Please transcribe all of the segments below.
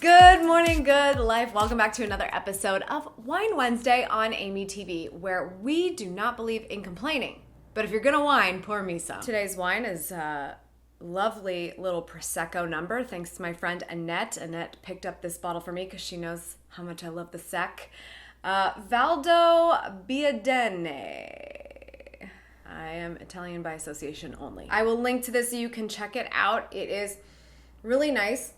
Good morning, good life. Welcome back to another episode of Wine Wednesday on AmyTV, where we do not believe in complaining. But if you're gonna whine, pour me some. Today's wine is a lovely little Prosecco number, thanks to my friend Annette. Annette picked up this bottle for me because she knows how much I love the Sec. Valdo Biadene. I am Italian by association only. I will link to this so you can check it out. It is really nice.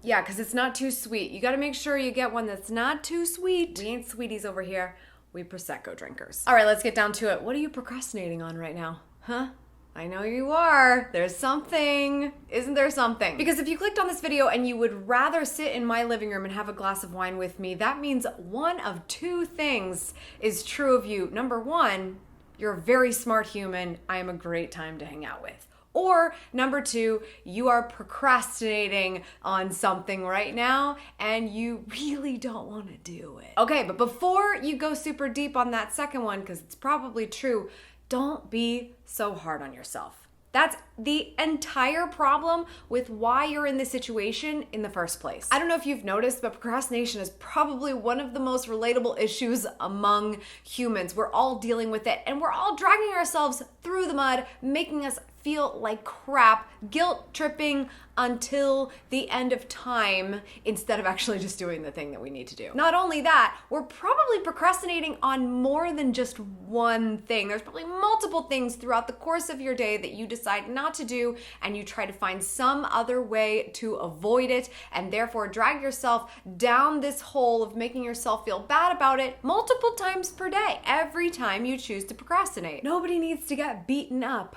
Yeah, because it's not too sweet. You got to make sure you get one that's not too sweet. We ain't sweeties over here. We Prosecco drinkers. All right, let's get down to it. What are you procrastinating on right now? Huh? I know you are. There's something. Isn't there something? Because if you clicked on this video and you would rather sit in my living room and have a glass of wine with me, that means one of two things is true of you. Number one, you're a very smart human. I am a great time to hang out with. Or number two, you are procrastinating on something right now and you really don't want to do it. Okay, but before you go super deep on that second one, because it's probably true, don't be so hard on yourself. That's the entire problem with why you're in this situation in the first place. I don't know if you've noticed, but procrastination is probably one of the most relatable issues among humans. We're all dealing with it and we're all dragging ourselves through the mud, making us feel like crap, guilt tripping until the end of time instead of actually just doing the thing that we need to do. Not only that, we're probably procrastinating on more than just one thing. There's probably multiple things throughout the course of your day that you decide not to do and you try to find some other way to avoid it and therefore drag yourself down this hole of making yourself feel bad about it multiple times per day, every time you choose to procrastinate. Nobody needs to get beaten up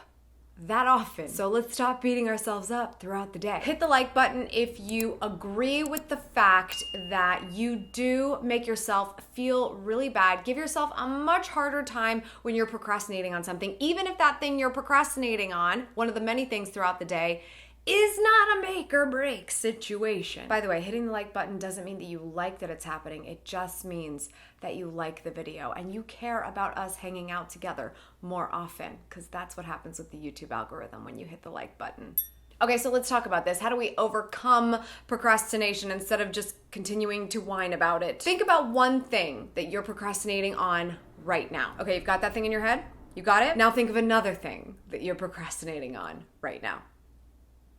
that often. So let's stop beating ourselves up throughout the day. Hit the like button if you agree with the fact that you do make yourself feel really bad. Give yourself a much harder time when you're procrastinating on something, even if that thing you're procrastinating on, one of the many things throughout the day, is not a make or break situation. By the way, hitting the like button doesn't mean that you like that it's happening. It just means that you like the video and you care about us hanging out together more often, because that's what happens with the YouTube algorithm when you hit the like button. Okay, so let's talk about this. How do we overcome procrastination instead of just continuing to whine about it? Think about one thing that you're procrastinating on right now. Okay, you've got that thing in your head? You got it? Now think of another thing that you're procrastinating on right now.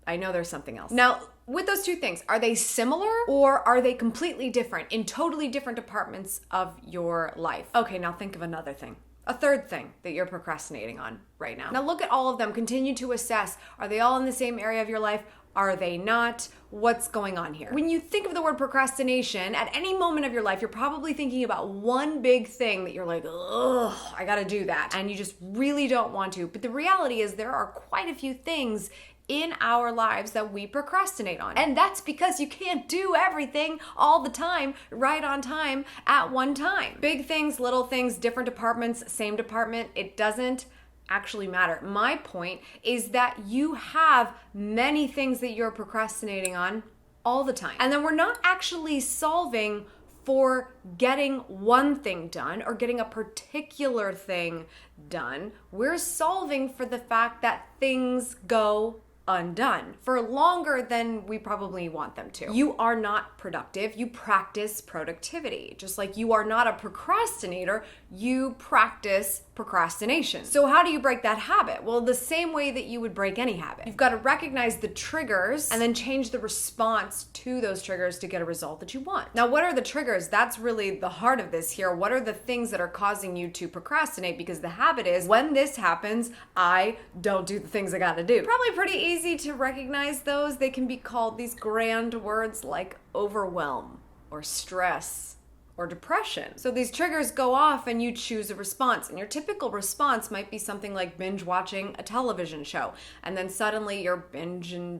I know there's something else. Now, with those two things, are they similar or are they completely different in totally different departments of your life? Okay, now think of another thing. A third thing that you're procrastinating on right now. Now look at all of them. Continue to assess. Are they all in the same area of your life? Are they not? What's going on here? When you think of the word procrastination, at any moment of your life, you're probably thinking about one big thing that you're like, ugh, I gotta do that. And you just really don't want to. But the reality is there are quite a few things in our lives that we procrastinate on. And that's because you can't do everything all the time, right on time, at one time. Big things, little things, different departments, same department, it doesn't actually matter. My point is that you have many things that you're procrastinating on all the time. And then we're not actually solving for getting one thing done or getting a particular thing done. We're solving for the fact that things go undone for longer than we probably want them to. You are not productive. You practice productivity. Just like you are not a procrastinator, you practice procrastination. So how do you break that habit? Well, the same way that you would break any habit. You've got to recognize the triggers and then change the response to those triggers to get a result that you want. Now, what are the triggers? That's really the heart of this here. What are the things that are causing you to procrastinate? Because the habit is, when this happens, I don't do the things I gotta do. Probably pretty easy to recognize those. They can be called these grand words like overwhelm or stress or depression. So these triggers go off and you choose a response. And your typical response might be something like binge watching a television show. And then suddenly you're binging.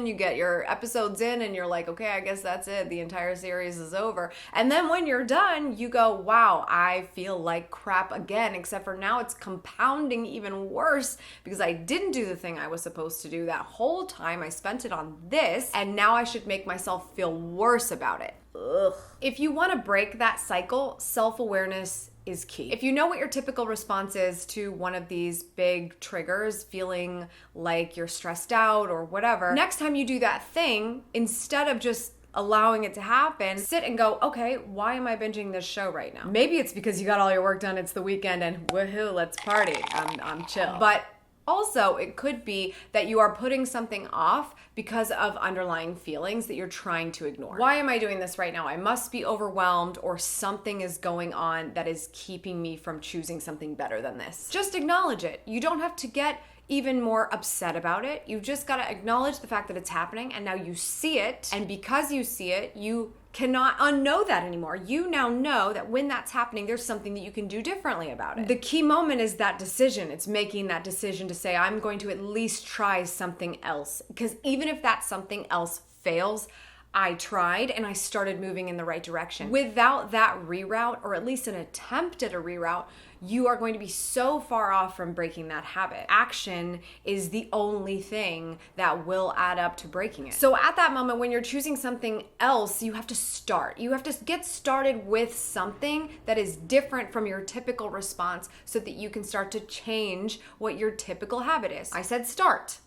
You get your episodes in and you're like, okay, I guess that's it. The entire series is over. And then when you're done, you go, wow, I feel like crap again, except for now it's compounding even worse because I didn't do the thing I was supposed to do that whole time. I spent it on this and now I should make myself feel worse about it. Ugh. If you want to break that cycle, self-awareness is key. If you know what your typical response is to one of these big triggers, feeling like you're stressed out or whatever, next time you do that thing, instead of just allowing it to happen, sit and go, okay, why am I binging this show right now? Maybe it's because you got all your work done, it's the weekend, and woohoo, let's party. I'm chill. But also, it could be that you are putting something off because of underlying feelings that you're trying to ignore. Why am I doing this right now? I must be overwhelmed, or something is going on that is keeping me from choosing something better than this. Just acknowledge it. You don't have to get even more upset about it. You've just got to acknowledge the fact that it's happening, and now you see it, and because you see it, you cannot unknow that anymore. You now know that when that's happening, there's something that you can do differently about it. The key moment is that decision. It's making that decision to say, I'm going to at least try something else. Because even if that something else fails, I tried and I started moving in the right direction. Without that reroute, or at least an attempt at a reroute, you are going to be so far off from breaking that habit. Action is the only thing that will add up to breaking it. So at that moment, when you're choosing something else, you have to start. You have to get started with something that is different from your typical response so that you can start to change what your typical habit is. I said start.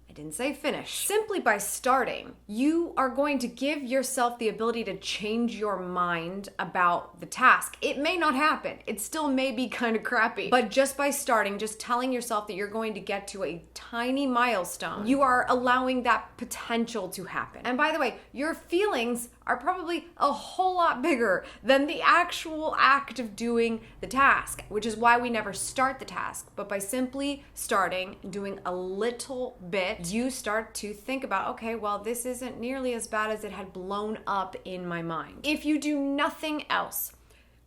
I didn't say finish. Simply by starting, you are going to give yourself the ability to change your mind about the task. It may not happen. It still may be kind of crappy. But just by starting, just telling yourself that you're going to get to a tiny milestone, you are allowing that potential to happen. And by the way, your feelings are probably a whole lot bigger than the actual act of doing the task, which is why we never start the task. But by simply starting and doing a little bit, you start to think about, okay, well, this isn't nearly as bad as it had blown up in my mind. If you do nothing else,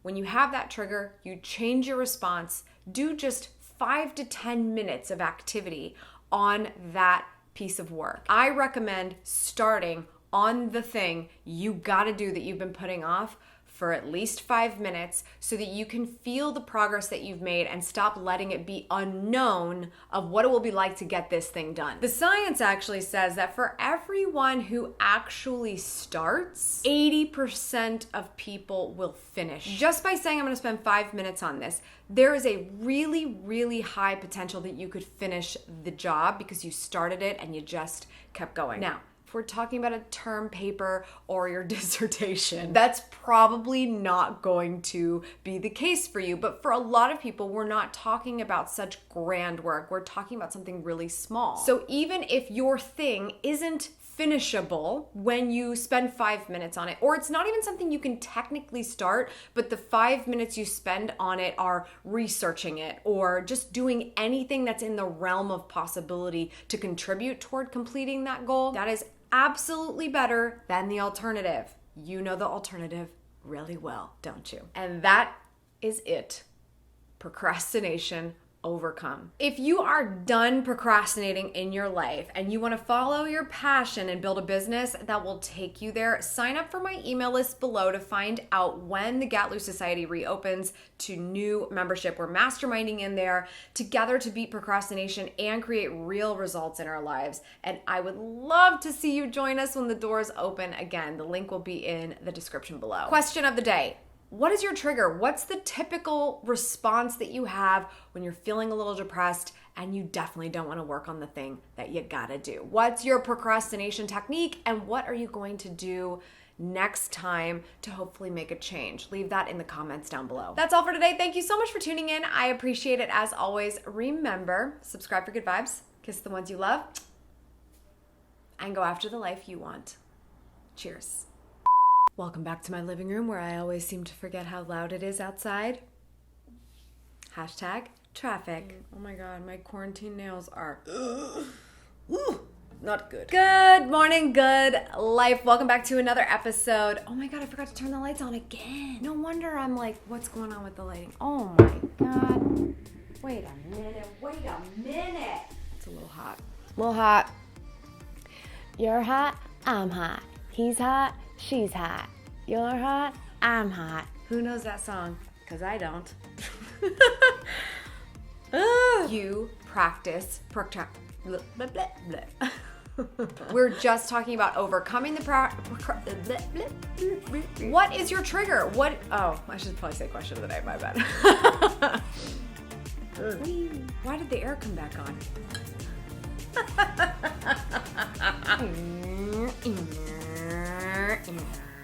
when you have that trigger, you change your response, do just 5 to 10 minutes of activity on that piece of work. I recommend starting on the thing you gotta do that you've been putting off for at least 5 minutes so that you can feel the progress that you've made and stop letting it be unknown of what it will be like to get this thing done. The science actually says that for everyone who actually starts, 80% of people will finish. Just by saying I'm gonna spend 5 minutes on this, there is a really, really high potential that you could finish the job because you started it and you just kept going. Now, if we're talking about a term paper or your dissertation, that's probably not going to be the case for you. But for a lot of people, we're not talking about such grand work. We're talking about something really small. So even if your thing isn't finishable when you spend 5 minutes on it, or it's not even something you can technically start, but the 5 minutes you spend on it are researching it or just doing anything that's in the realm of possibility to contribute toward completing that goal, that is absolutely better than the alternative. You know the alternative really well, don't you? And that is it. Procrastination overcome. If you are done procrastinating in your life and you want to follow your passion and build a business that will take you there, sign up for my email list below to find out when the GATLUW Society reopens to new membership. We're masterminding in there together to beat procrastination and create real results in our lives. And I would love to see you join us when the doors open again. The link will be in the description below. Question of the day. What is your trigger? What's the typical response that you have when you're feeling a little depressed and you definitely don't want to work on the thing that you gotta do? What's your procrastination technique and what are you going to do next time to hopefully make a change? Leave that in the comments down below. That's all for today. Thank you so much for tuning in. I appreciate it as always. Remember, subscribe for good vibes, kiss the ones you love, and go after the life you want. Cheers. Welcome back to my living room where I always seem to forget how loud it is outside. Hashtag traffic. Oh my God, my quarantine nails are not good. Good morning, good life. Welcome back to another episode. Oh my God, I forgot to turn the lights on again. No wonder I'm like, what's going on with the lighting? Oh my God. Wait a minute. It's a little hot. A little hot. You're hot, I'm hot. He's hot, she's hot. You're hot, I'm hot. Who knows that song? Because I don't. You practice We're just talking about overcoming the What is your trigger? Oh, I should probably say question of the day, my bad. Why did the air come back on? some of that.